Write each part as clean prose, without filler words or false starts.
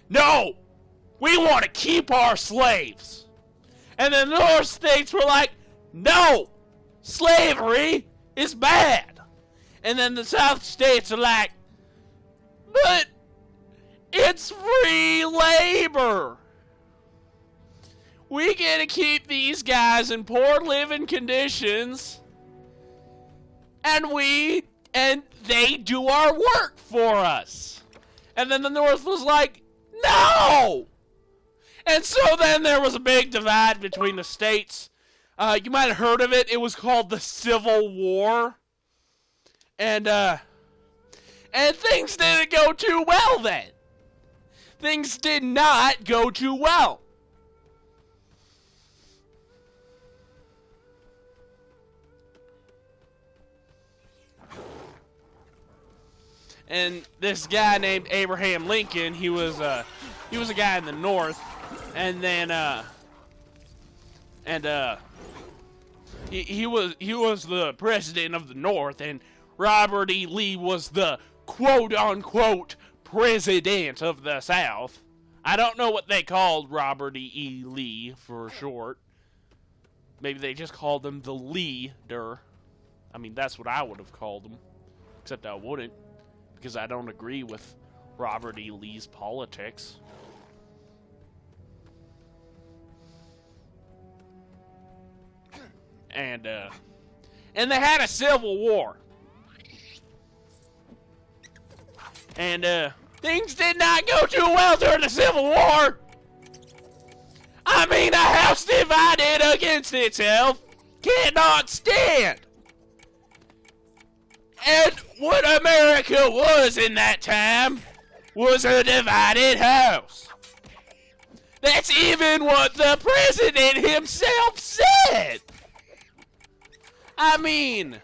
no, we want to keep our slaves. And the North states were like, no, slavery is bad. And then the South states are like, but it's free labor. We get to keep these guys in poor living conditions, and they do our work for us. And then the North was like, no! And so then there was a big divide between the states. You might have heard of it. It was called the Civil War. And things didn't go too well then. Things did not go too well. And this guy named Abraham Lincoln, he was a guy in the North, and then he was the president of the North, and Robert E. Lee was the quote unquote president of the South. I don't know what they called Robert E. Lee for short. Maybe they just called him the leader. I mean, that's what I would have called him, except I wouldn't, because I don't agree with Robert E. Lee's politics. And they had a civil war. And things did not go too well during the Civil War. I mean, a house divided against itself cannot stand. And what America was in that time was a divided house. That's even what the president himself said. I mean,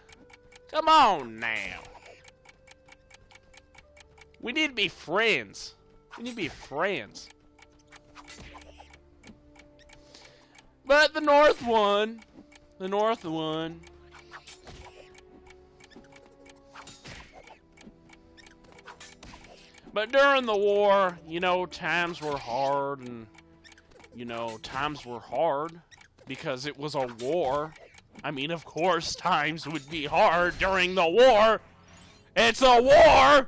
come on now. We need to be friends. We need to be friends. But the North won. The North won. But during the war, you know, times were hard, and, you know, times were hard because it was a war. I mean, of course, times would be hard during the war. It's a war!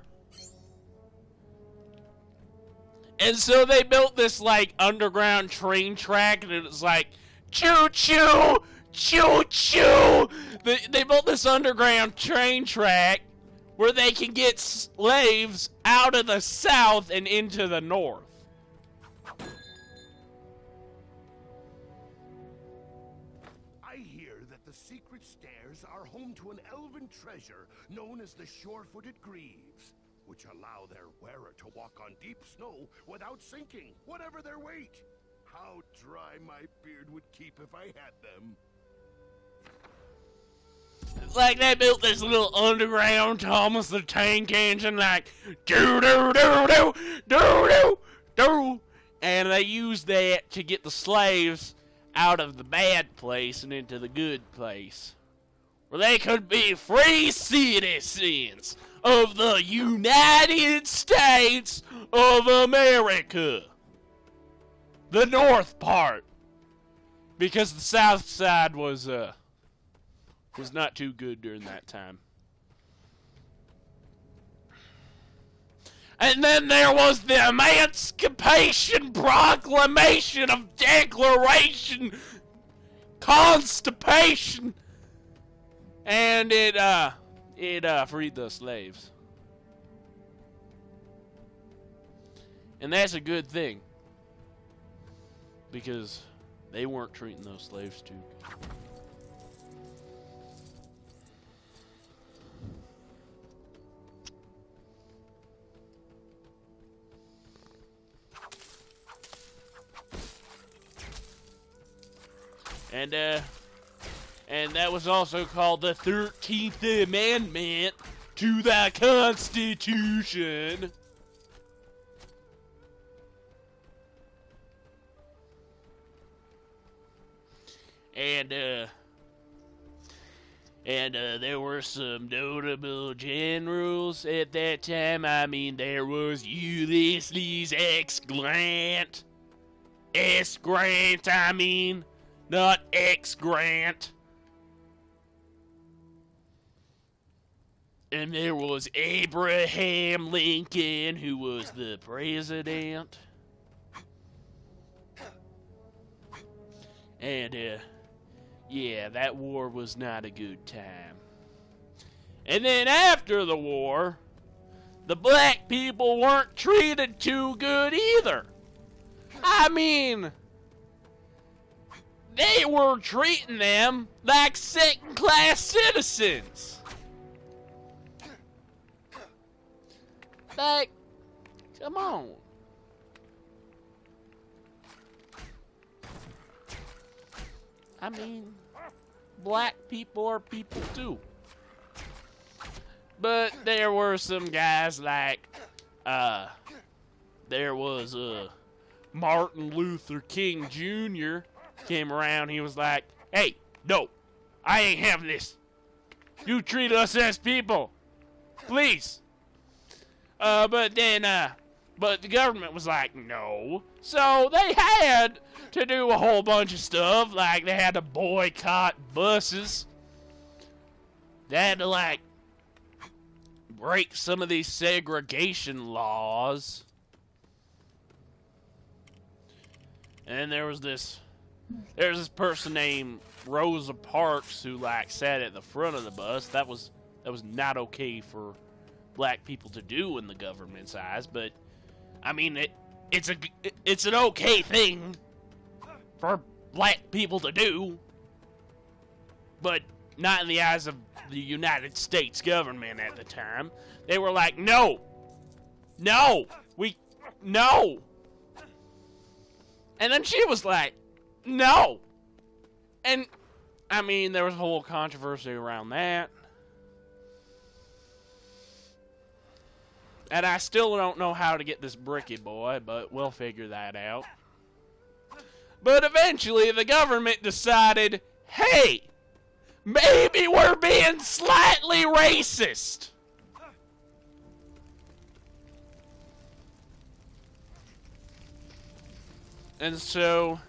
And so they built this, like, underground train track, and it was like, choo-choo! Choo-choo! They built this underground train track where they can get slaves out of the South and into the North. I hear that the secret stairs are home to an elven treasure known as the Sure-Footed Greaves, which allow their wearer to walk on deep snow without sinking, whatever their weight. How dry my beard would keep if I had them. It's like they built this little underground Thomas the Tank Engine, like, do-do-do-do-do-do-do, and they used that to get the slaves out of the bad place and into the good place, where they could be free citizens of the United States of America. The North part. Because the South side was not too good during that time. And then there was the Emancipation Proclamation of Declaration Constipation. And it freed the slaves. And that's a good thing, because they weren't treating those slaves too good. And that was also called the 13th Amendment to the Constitution. And there were some notable generals at that time. I mean, there was Ulysses S. Grant. S. Grant, I mean. Not X. Grant. And there was Abraham Lincoln, who was the president. And, yeah, that war was not a good time. And then after the war, the black people weren't treated too good either. I mean, they were treating them like second-class citizens. Like, come on. I mean, black people are people too. But there were some guys like, there was Martin Luther King Jr. came around. He was like, hey, no, I ain't having this. You treat us as people, please. But the government was like, no. So they had to do a whole bunch of stuff, like they had to boycott buses. They had to, like, break some of these segregation laws. And there was this person named Rosa Parks who, like, sat at the front of the bus. That was not okay for black people to do in the government's eyes, but I mean, it's an okay thing for black people to do, but not in the eyes of the United States government at the time. They were like, no. And then she was like, no. And, I mean, there was a whole controversy around that. And I still don't know how to get this bricky boy, but we'll figure that out. But eventually, the government decided, hey, maybe we're being slightly racist. And so,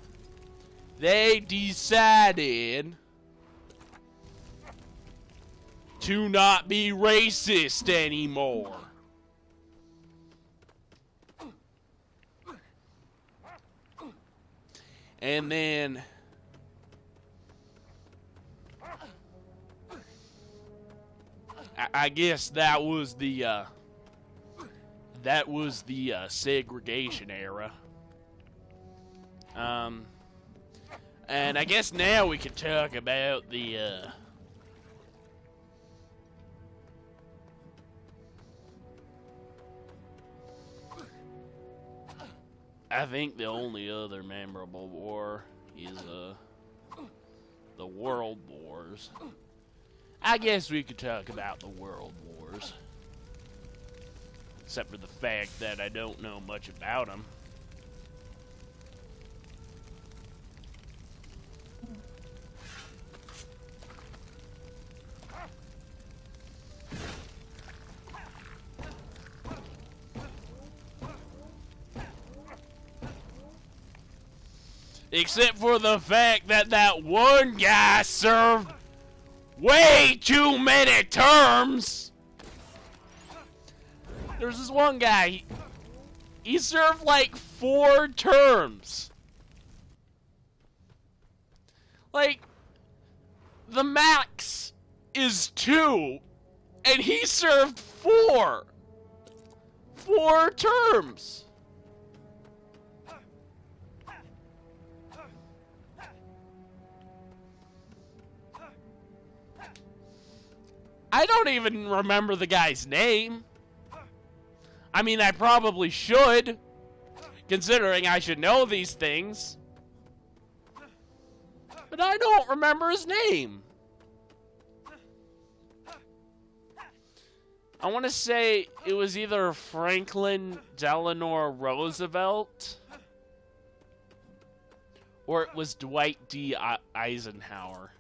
they decided to not be racist anymore. And then I guess that was the segregation era. And I guess now we can talk about the I think the only other memorable war is the World Wars. I guess we could talk about the World Wars. Except for the fact that I don't know much about them. Except for the fact that that one guy served way too many terms. There's this one guy, he served like 4 terms. Like, the max is 2, and he served 4. 4 terms. I don't even remember the guy's name. I mean, I probably should, considering I should know these things. But I don't remember his name. I want to say it was either Franklin Delano Roosevelt or it was Dwight D. Eisenhower.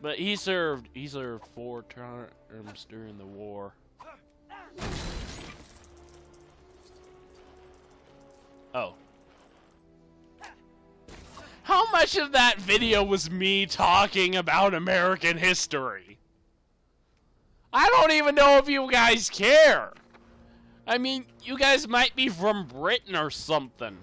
But he served 4 terms during the war. Oh. How much of that video was me talking about American history? I don't even know if you guys care. I mean, you guys might be from Britain or something.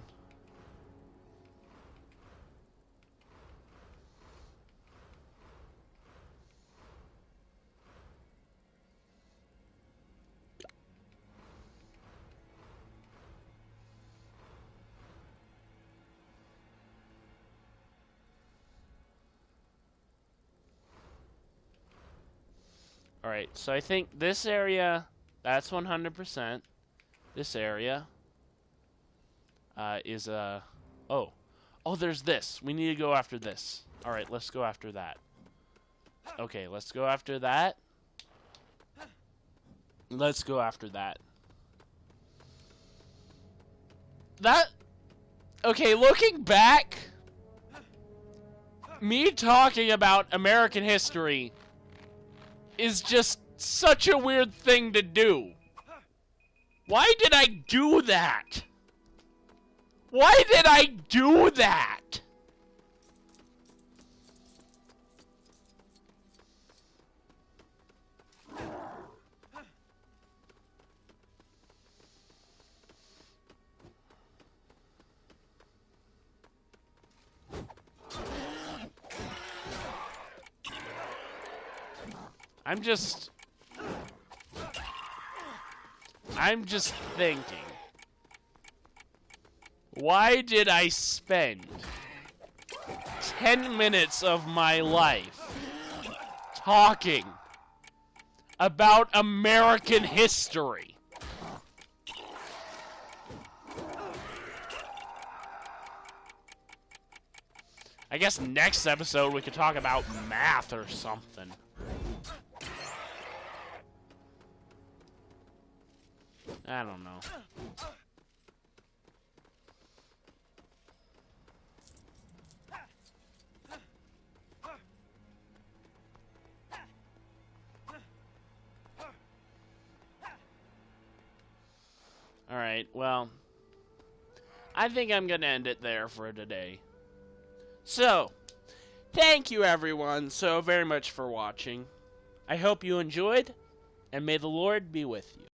Alright, so I think this area, that's 100%. This area is oh, there's this. We need to go after this. Alright, let's go after that. Okay, let's go after that. Let's go after that. Okay, looking back, me talking about American history is just such a weird thing to do. Why did I do that? Why did I do that? I'm just thinking. Why did I spend 10 minutes of my life talking about American history? I guess next episode we could talk about math or something. I don't know. Alright, well, I think I'm gonna end it there for today. So, thank you everyone so very much for watching. I hope you enjoyed, and may the Lord be with you.